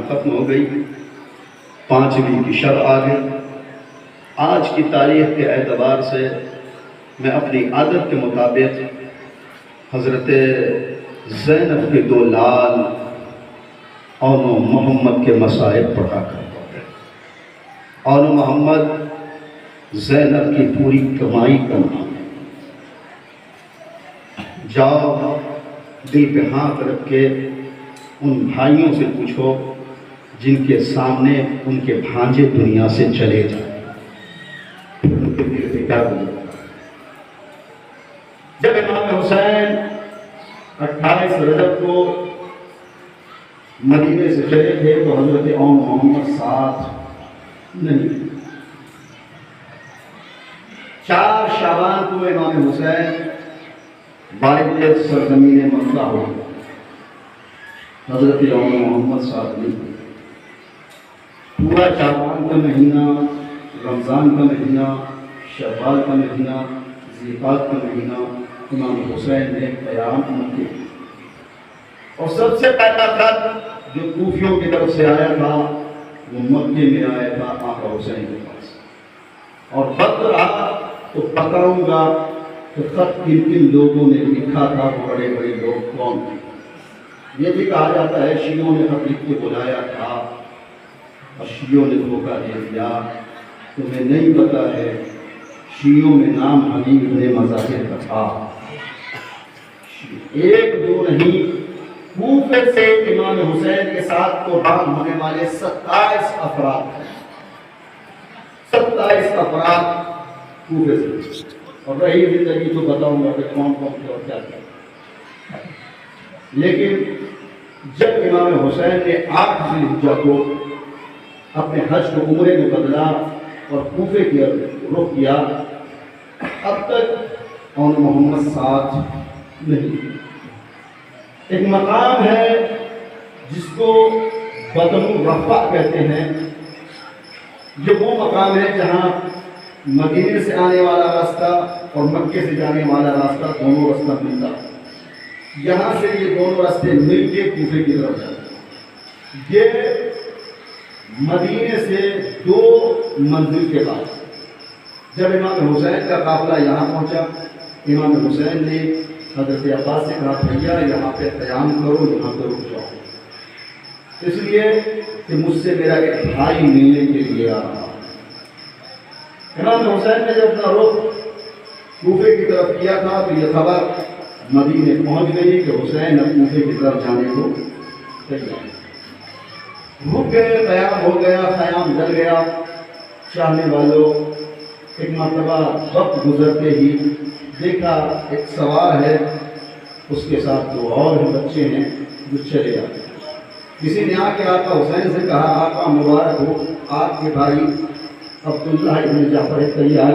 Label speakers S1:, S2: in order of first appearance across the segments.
S1: ختم ہو گئی، 5ویں کی شب آ گئی۔ آج کی تاریخ کے اعتبار سے میں اپنی عادت کے مطابق حضرت زینب کے 2 لال اور محمد کے مصائب پڑھا کرتا ہے۔ اور محمد زینب کی پوری کمائی کا نام ہے۔ جاؤ دل پہ ہاتھ رکھ کے ان بھائیوں سے پوچھو جن کے سامنے ان کے بھانجے دنیا سے چلے جائیں، کیا بولے؟ جب امام حسین 28 رجب کو مدینے سے چلے تھے تو حضرت محمد ساتھ نہیں۔ 4 شعبان کو امام حسین بالغ سرزمین مکہ ہو، حضرت محمد ساتھ نہیں۔ پورا شعبان کا مہینہ، رمضان کا مہینہ، شوال کا مہینہ، ذیقعدہ کا مہینہ امام حسین نے قیام کیا۔ اور سب سے پہلا خط جو کوفیوں کی طرف سے آیا تھا وہ مکے میں آیا تھا آقا حسین کے پاس، اور خط رہا تو بتاؤں گا کہ خط کن کن لوگوں نے لکھا تھا، وہ بڑے بڑے لوگ کون تھے۔ یہ بھی کہا جاتا ہے شیعوں نے خط لکھ کے بلایا تھا اور شیعوں نے دھوکہ دے دیا۔ تمہیں نہیں پتا ہے شیعوں میں نام حبیب بن مظاہر کا تھا، 1 2 نہیں، کوفے سے امام حسین کے ساتھ قربان ہونے والے 27 افراد ہیں، 27 افراد کوفے سے۔ اور رہی زندگی تو بتاؤں گا کہ کون کون تھے اور کیا کیا۔ لیکن جب امام حسین نے 8 ذی الحجہ کو اپنے حج کو عمرے میں بدلا اور کوفے کی رخ کیا، اب تک اور محمد ساتھ نہیں۔ ایک مقام ہے جس کو بدن الرفع کہتے ہیں، یہ وہ مقام ہے جہاں مدینے سے آنے والا راستہ اور مکے سے جانے والا راستہ دونوں راستہ ملتا، یہاں سے یہ دونوں راستے مل کے کوفے کی طرف جاتے۔ یہ مدینے سے 2 منزل کے بعد جب امام حسین کا قافلہ یہاں پہنچا، امام حسین نے حضرت عباس سے کہا بھیا یہاں پہ قیام کرو، یہاں پہ رک جاؤ، اس لیے کہ مجھ سے میرا ایک بھائی ملنے کے لیے آ رہا۔ امام حسین نے جب اپنا رخ کوفے کی طرف کیا تھا تو یہ خبر مدینے پہنچ گئی کہ حسین اب کوفے کی طرف جانے کو تیار۔ رک گئے، قیام ہو گیا، قیام جل گیا۔ چاہنے والوں ایک مرتبہ وقت گزرتے ہی دیکھا ایک سوار ہے، اس کے ساتھ 2 اور بچے ہیں جو چلے آتے۔ کسی نے آ کے آقا حسین سے کہا آقا مبارک ہو، آپ کے بھائی عبداللہ ابن جعفر تیار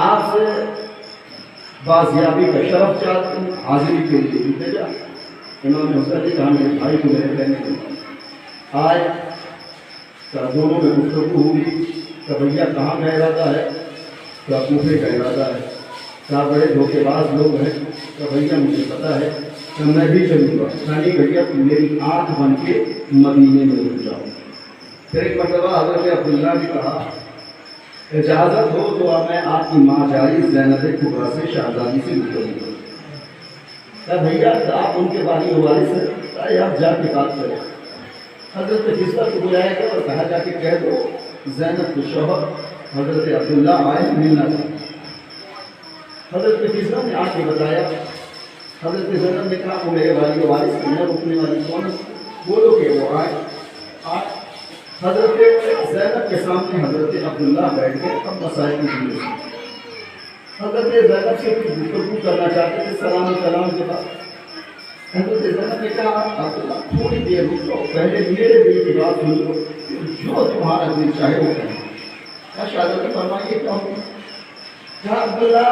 S1: آپ سے بازیابی کا شرف چاہتے ہیں، حاضری کے لیے بھیجا۔ امام حسین نے کہا میرے بھائی کو میرے کہنے کو آج دونوں میں گفتگو ہوئی کہ بھیا کہاں کا ارادہ ہے، کیا کوفے کا ارادہ ہے، کیا بڑے دھوکے باز لوگ ہیں، کہ بھیا مجھے پتا ہے کہ میں بھی چلوں گا، نہیں بھیا تم میری آنکھ بن کے مدینے میں رک جاؤ۔ پھر ایک مرتبہ حضرت عبداللہ نے کہا اجازت ہو تو اب میں آپ کی ماں جاری زینب کبریٰ سے شہزادی سے گفتگو کروں۔ کہ بھیا آپ ان کے باری وارث ہیں، آپ جا کے بات کریں۔ حضرت فضلہ کو بلایا گیا اور کہا جا کے کہہ دو زینب کے شوہر حضرت عبداللہ آئے ملنا چاہتے۔ حضرت فضلہ نے آ کے بتایا، حضرت زینب نے کہا وہ میرے باری وارث ہیں، رکنے والی کون بولو کہ وہ آئے۔ حضرت زینب کے سامنے حضرت عبداللہ بیٹھ کے اب مسائل کی ضرورت ہے۔ حضرت زینب سے کچھ گفتگو کرنا چاہتے تھے، سلام کلام کے بعد حضرت زینب نے کہا عبداللہ تھوڑی دیر رک جاؤ، پہلے میرے دل کی بات سن لو، جو تمہارا دل چاہے وہ کرنا۔ کیا شہزادی فرمائیے کیا ہوگا؟ کہا عبداللہ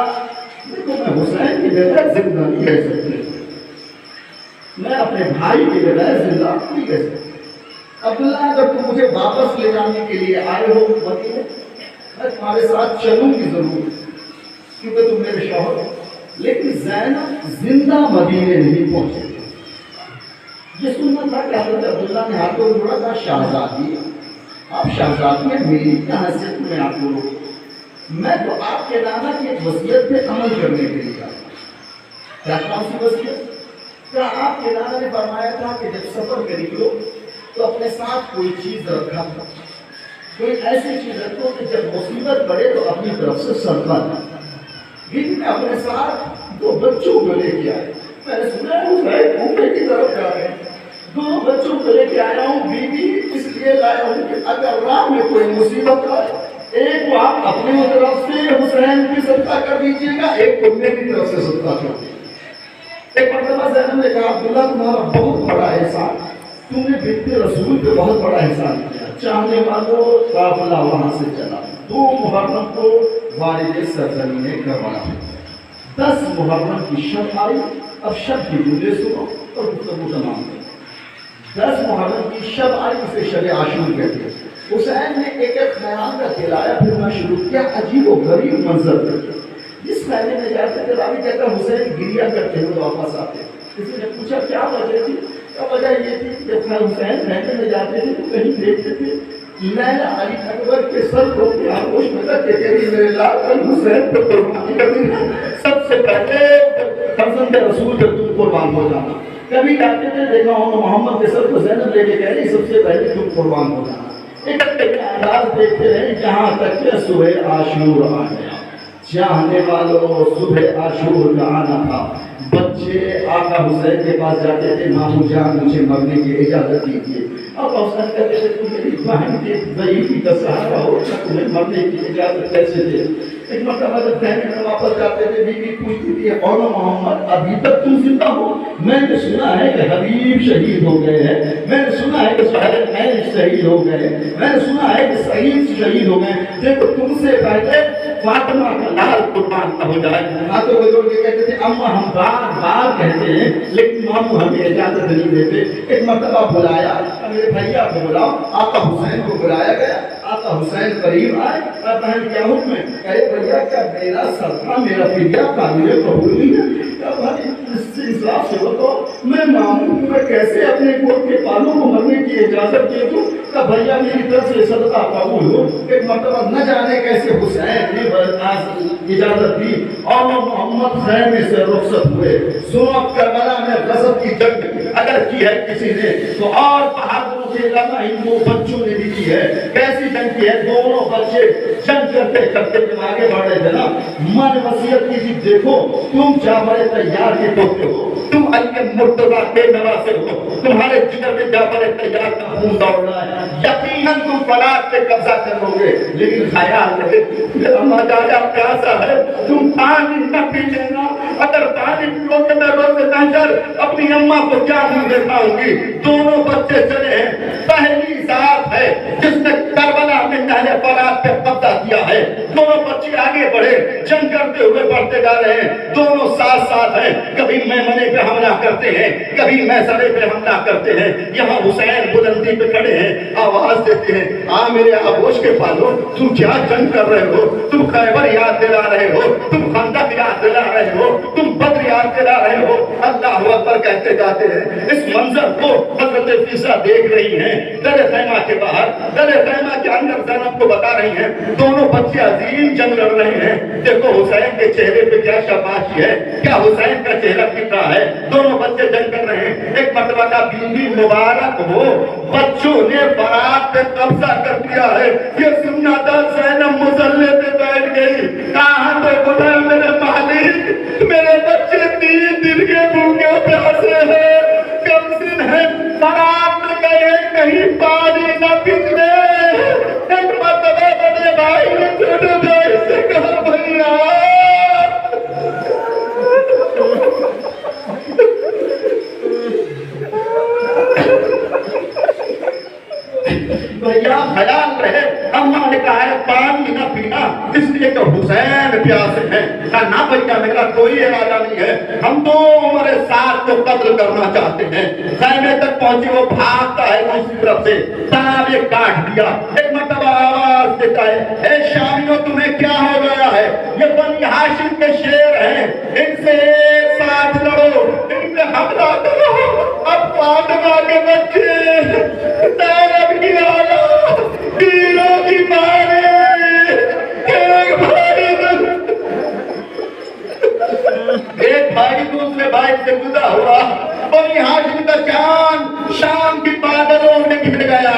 S1: دیکھو میں حسین کے بغیر زندہ نہیں رہ سکتے، میں اپنے بھائی کے بغیر زندہ نہیں رہ سکتا۔ عبداللہ اگر تم مجھے واپس لے جانے کے لیے آئے ہو مدینے، میں تمہارے ساتھ چلوں گی ضرور کیونکہ تم میرے شوہر ہو، لیکن زینب زندہ مدینے نہیں پہنچے۔ یہ سننا تھا کہ حضرت عبداللہ نے ہاتھ کو جوڑا تھا شہزادی، آپ شہزادی ہیں، میری کیا حیثیت میں آپ کو روک، میں تو آپ کے نانا کی ایک وصیت پہ عمل کرنے کے لیے کیا کون سی وصیت؟ کیا آپ کے نانا نے فرمایا تھا کہ جب سفر پہ نکلو تو اپنے ساتھ کوئی چیز رکھا تھا، کوئی ایسی چیز رکھو کہ جب مصیبت پڑے تو اپنی طرف سے صدقہ دے۔ لیکن میں اپنے ساتھ دو بچوں کو لے کے آئے، میں نے سنا ہے حسین گھومنے کی طرف جا رہے ہیں، دو بچوں کو لے کے آیا ہوں، بیوی اس لیے لایا ہوں کہ اگر راہ میں کوئی مصیبت آئے، ایک کو آپ اپنی طرف سے حسین کی صدقہ کر دیجیے گا، ایک کو میری طرف سے صدقہ کر دیجیے گا۔ ایک مرتبہ زینب نے کہا عبداللہ تمہارا بہت بڑا احسان، تم نے بنت رسول پہ بہت بڑا احسان کیا، چاہنے والوں قافلہ وہاں سے چلا، 2 محرم کو والد سرزمین کربلا، 10 محرم کی شب آئی، اب شب کی جملے سنو اور گفتگو تمام کرو۔ 10 محرم کی شب آئی، اسے شب عاشور کہتے ہیں۔ حسین نے ایک ایک خیال کا کھلایا، پھر میں شروع کیا عجیب و غریب منظر تھا۔ جس خیمے میں جاتے تھے راوی کہتا حسین گریا کرتے ہوئے واپس آتے، کسی نے پوچھا کیا وجہ تھی؟ کیا وجہ یہ تھی کہ جب حسین خیمے میں جاتے تھے تو کہیں دیکھتے تھے لیلا علی اکبر کے سر کو آغوش میں رکھ کے کہتی میرے لال حسین پر قربانی کرنی ہے، سب سے پہلے فرزند رسول پر تم قربان ہو جانا۔ کبھی جاتے تھے دیکھا ہوں محمد کے سر کو زینب لے کے کہہ رہی سب سے پہلے تم قربان ہو جانا۔ اکٹھے کے انداز دیکھتے رہے جہاں تک کہ صبح عاشور آ گیا، چاہنے والوں صبح عاشور کا آنا تھا۔ بچے آقا حسین کے پاس جاتے تھے، مامو جان مجھے مرنے کی اجازت دیجیے، اب حسین کہتے تھے تم میری بہن کی ضعیفی کا سہارا ہو، تمہیں مرنے کی اجازت کیسے دے؟ ایک مرتبہ جب خیمے میں واپس جاتے تھے بیوی پوچھتی تھی اور محمد ابھی تک تم زندہ ہو؟ میں نے سنا ہے کہ حبیب شہید ہو گئے ہیں، میں نے سنا ہے کہ سہیل شہید ہو گئے، میں نے سنا ہے کہ سعید شہید ہو گئے، دیکھو تم سے پہلے فاطمہ کا لال قربان نہ ہو جائے۔ ہاتھوں کو جوڑ کے کہتے تھے اما ہم بار بار کہتے ہیں لیکن مامو ہمیں اجازت نہیں دیتے۔ ایک مرتبہ بلایا، میرے بھیا کو بلاؤ، آقا حسین کو بلایا گیا، آقا حسین قریب آئے، بہن کیا حکم ہے؟ کہے بھیا کیا میرا صدقہ میرا فدیہ قابل قبول نہیں ہے؟ کیا بھائی اس سے انصاف سے بتاؤ میں ماموں میں کیسے اپنے گود کے پالوں کو مرنے کی اجازت دے دوں؟ کہ بھیا میری طرف سے صدقہ قبول ہو۔ ایک مرتبہ نہ جانے کیسے حسین نے اجازت دی اور وہ محمد خیمے سے رخصت ہوئے۔ سنو کربلا میں غضب کی جنگ اگر کی ہے کسی نے تو اور بہادروں کے علاوہ ان دو بچوں نے بھی کی ہے۔ کیسی جنگ کی ہے؟ دونوں بچے جنگ کرتے کرتے آگے بڑھ رہے تھے نا، من وصیت کی تھی دیکھو تم جعفر طیار کے پوتے ہو، تم علی مرتضیٰ کے نواسے ہو، تمہارے جگر میں جعفر طیار کا خون دوڑ رہا ہے، یقیناً تم فلاد پہ قبضہ کر لو گے، لیکن خیال رہے اما جایا پیاسا ہے تم پانی نہ پی لینا، اگر پانی پیو گے میں روز نظر اپنی اماں کو کیا منہ دکھاؤں گی۔ دونوں بچے چلے ہیں، پہلی ذات ہے جس نے کربلا میں نہر فرات پہ قبضہ کیا ہے۔ دونوں بچے آگے بڑھے، جنگ کرتے ہوئے بڑھتے جا رہے ہیں، دونوں ساتھ ساتھ ہیں، کبھی میمنے پہ حملہ کرتے ہیں، کبھی میسرے پہ حملہ کرتے ہیں۔ یہاں حسین بلندی پہ کھڑے ہیں، آواز دیتے ہیں آ میرے آغوش کے پالو تم کیا جنگ کر رہے ہو؟ تم خیبر یاد دلا رہے ہو، تم خندق یاد دلا رہے ہو، تم بدر یاد دلا رہے ہو، اللہ اکبر کہتے جاتے ہیں۔ اس منظر کو حضرت فیصہ دیکھ رہی ہیں در خیمہ کے باہر، در خیمہ کے اندر زینب کو بتا رہی ہیں دونوں بچے عظیم جنگ لڑ رہے ہیں، دیکھو حسین کے چہرے پہ کیا شاباشی ہے، کیا حسین کا چہرہ کتنا ہے، دونوں بچے جنگ کر رہے ہیں۔ ایک مرتبہ کا بیوی مبارک ہو بچوں نے برات پہ قبضہ کر دیا ہے، یہ سننا تھا زینب مصلے پہ بیٹھ گئی، کہاں تو بولا میرے مالک میرے بچے 3 دن کے بھوکے پیاسے ہیں، کم دن ہے برات میں گئے کہیں پانی نہ پکنے۔ ایک مرتبہ بڑے بھائی نے چھوٹے بھائی سے کہا بھیا بھیا خیال رہے، اماں نے کہا ہے پانی نہ پینا اس لیے کہ حسین پیاسے ہیں۔ کہا نہ بھیا میرا کوئی ارادہ نہیں ہے، ہم تو عمر ساتھ کو قتل کرنا چاہتے ہیں۔ خیمے تک پہنچی، وہ بھاگتا ہے دوسری طرف سے، تاب یہ کاٹ دیا۔ ایک مرتبہ آواز دیتا ہے اے شامیوں تمہیں کیا ہو گیا ہے؟ یہ بنی ہاشم کے شیر ہیں، ان سے ایک ساتھ لڑو، ان پہ حملہ کرو۔ اب فاطمہ کیا ہوا؟ بنی ہاشم کا چاند شام کی بادلوں میں گھٹ گیا،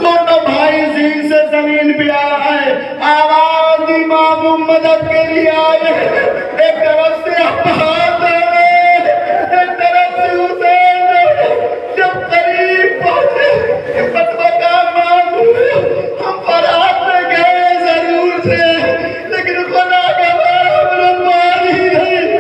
S1: دونوں بھائی زین سے زمین پہ آئے، آواز امام مدد کے لیے آئے، ایک طرف سے عباس آئے، ایک طرف سے حسین آئے۔ جب قریب پہنچے فتویٰ کا مان ہوئے، ہم فرات میں گئے ضرور تھے لیکن خدا کا نام رضوان ہی نہیں۔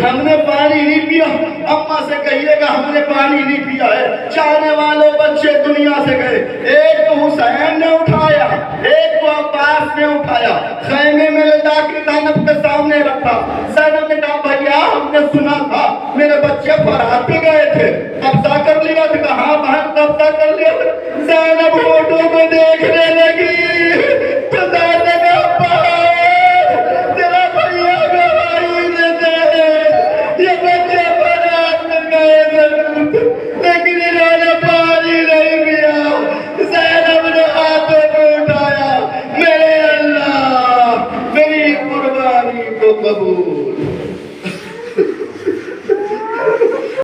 S1: ہم نے پانی نہیں پیا، اماں سے کہیے گا ہم نے پانی نہیں پیا ہے۔ چاہنے والوں بچے دنیا سے گئے، ایک کو حسین نے اٹھایا، ایک کو عباس نے اٹھایا، خیمے میں لے جا کے زینب کے سامنے رکھا۔ زینب نے کہا بھیا ہم نے سنا تھا میرے بچے فرات پہ گئے تھے، قبضہ کر لیا تھا؟ کہا بہن قبضہ کر لیا تھا۔ زینب فوٹو کو دیکھنے لگی تو زینب نے کہا عباس تیرا بھیا گواہی دیتے ہیں، یہ بچے فرات میں گئے ضرور تھے لیکن انہوں نے پانی نہیں پیا۔ زینب نے ہاتھوں کو اٹھایا، میرے اللہ میری قربانی کو قبول